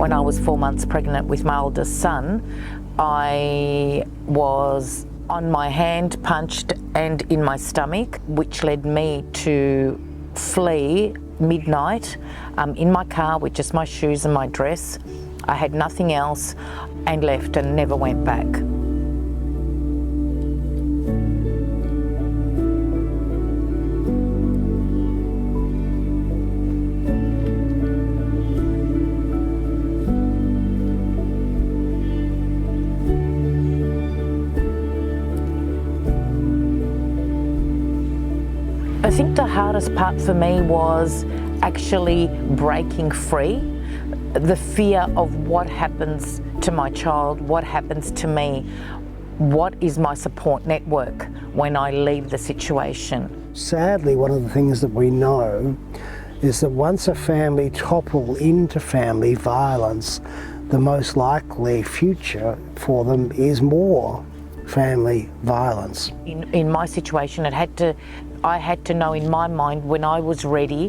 When I was 4 months pregnant with my oldest son, I was on my hand, punched, and in my stomach, which led me to flee midnight in my car with just my shoes and my dress. I had nothing else and left and never went back. I think the hardest part for me was actually breaking free. The fear of what happens to my child, what happens to me, what is my support network when I leave the situation. Sadly, one of the things that we know is that once a family topple into family violence, the most likely future for them is more family violence. In my situation, I had to know in my mind when I was ready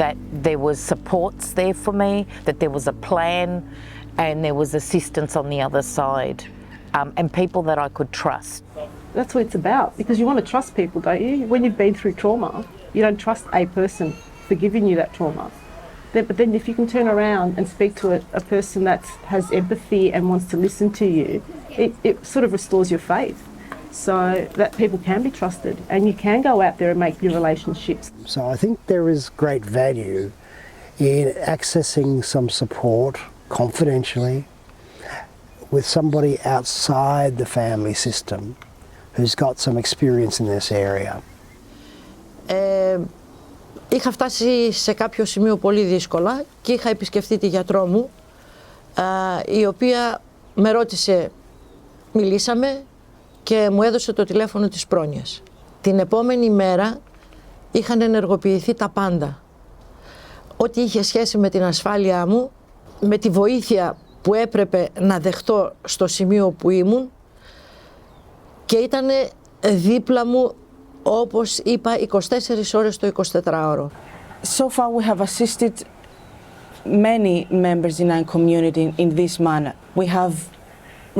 that there was supports there for me, that there was a plan and there was assistance on the other side, and people that I could trust. That's what it's about, because you want to trust people, don't you? When you've been through trauma, you don't trust a person for giving you that trauma. But then if you can turn around and speak to a person that has empathy and wants to listen to you, it sort of restores your faith. So that people can be trusted and you can go out there and make new relationships. So I think there is great value in accessing some support confidentially with somebody outside the family system who's got some experience in this area. Είχα φτάσει σε κάποιο σημείο πολύ δύσκολα και είχα επισκεφτεί τη γιατρό μου, η οποία με ρώτησε, μιλήσαμε, και μου έδωσε το τηλέφωνο της πρόνοιας. Την επόμενη μέρα είχαν ενεργοποιηθεί τα πάντα. Ό,τι είχε σχέση με την ασφάλειά μου, με τη βοήθεια που έπρεπε να δεχτώ στο σημείο που ήμουν, και ήταν δίπλα μου, όπως είπα, 24 ώρες το 24ωρο. So far we have assisted many members in our community in this manner. We have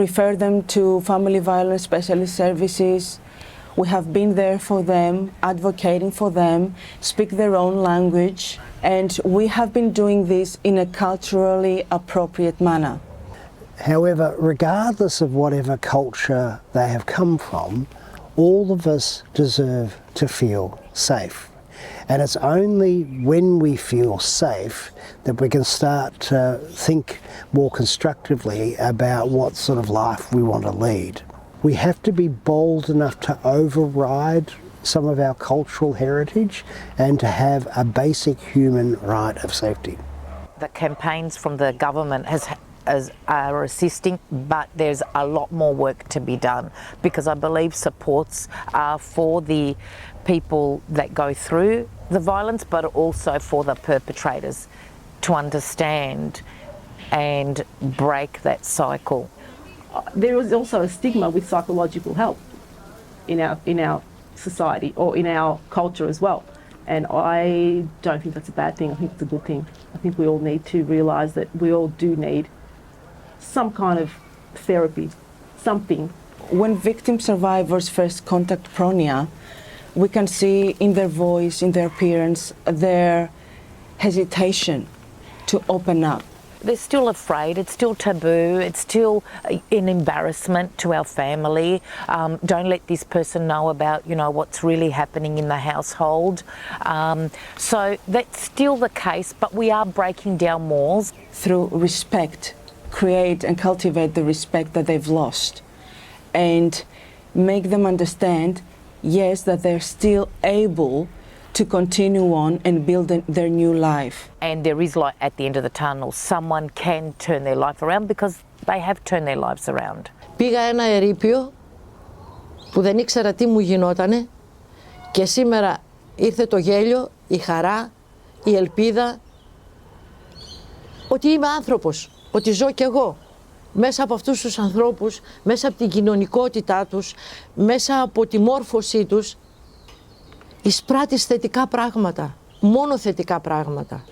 referred them to family violence specialist services. We have been there for them, advocating for them, speak their own language, and we have been doing this in a culturally appropriate manner. However, regardless of whatever culture they have come from, all of us deserve to feel safe. And it's only when we feel safe that we can start to think more constructively about what sort of life we want to lead. We have to be bold enough to override some of our cultural heritage and to have a basic human right of safety. The campaigns from the government are assisting, but there's a lot more work to be done, because I believe supports are for the people that go through the violence, but also for the perpetrators to understand and break that cycle. There is also a stigma with psychological help in our society or in our culture as well. And I don't think that's a bad thing. I think it's a good thing. I think we all need to realise that we all do need some kind of therapy, something. When victim survivors first contact PRONIA, we can see in their voice, in their appearance, their hesitation to open up. They're still afraid, it's still taboo, it's still an embarrassment to our family. Don't let this person know about, what's really happening in the household. So that's still the case, but we are breaking down walls. Through respect, create and cultivate the respect that they've lost, and make them understand, yes, that they're still able to continue on and build their new life. And there is light at the end of the tunnel. Someone can turn their life around because they have turned their lives around. Πήγα ένα ερείπιο που δεν ήξερα τι μου γινότανε και σήμερα ήρθε το γέλιο, η χαρά, η ελπίδα ότι είμαι άνθρωπος, ότι ζω κι εγώ. Μέσα από αυτούς τους ανθρώπους, μέσα από την κοινωνικότητά τους, μέσα από τη μόρφωσή τους, εισπράττεις θετικά πράγματα, μόνο θετικά πράγματα.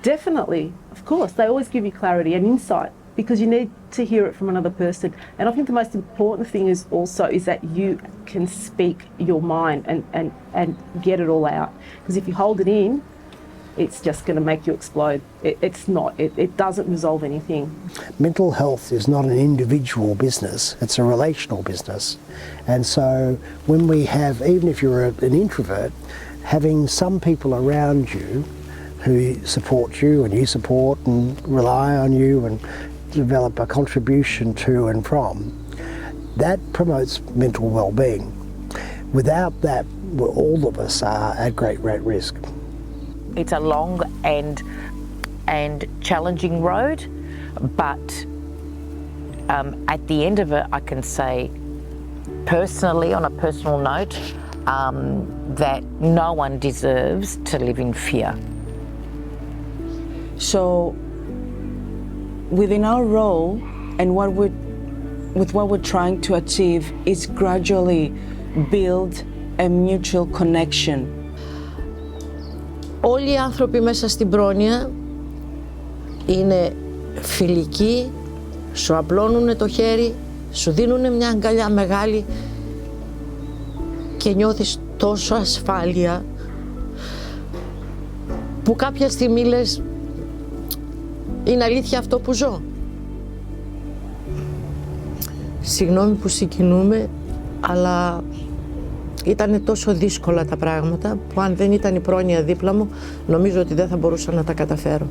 Definitely Of course, they always give you clarity and insight because you need to hear it from another person. And I think the most important thing is also is that you can speak your mind and get it all out. Because if you hold it in, it's just going to make you explode. It doesn't resolve anything. Mental health is not an individual business, it's a relational business. And so when we have, even if you're an introvert, having some people around you who support you and you support and rely on you and develop a contribution to and from, that promotes mental well-being. Without that, all of us are at great risk. It's a long and challenging road, but at the end of it, I can say personally, on a personal note, that no one deserves to live in fear. So within our role and with what we're trying to achieve is gradually build a mutual connection. Όλοι οι άνθρωποι μέσα στην πρόνοια είναι φιλικοί, σου απλώνουν το χέρι, σου δίνουν μια αγκαλιά μεγάλη και νιώθεις τόσο ασφάλεια που κάποια στιγμή λες, είναι αλήθεια αυτό που ζω. Συγγνώμη που συγκινούμε, αλλά ήταν τόσο δύσκολα τα πράγματα που αν δεν ήταν η πρόνοια δίπλα μου, νομίζω ότι δεν θα μπορούσα να τα καταφέρω.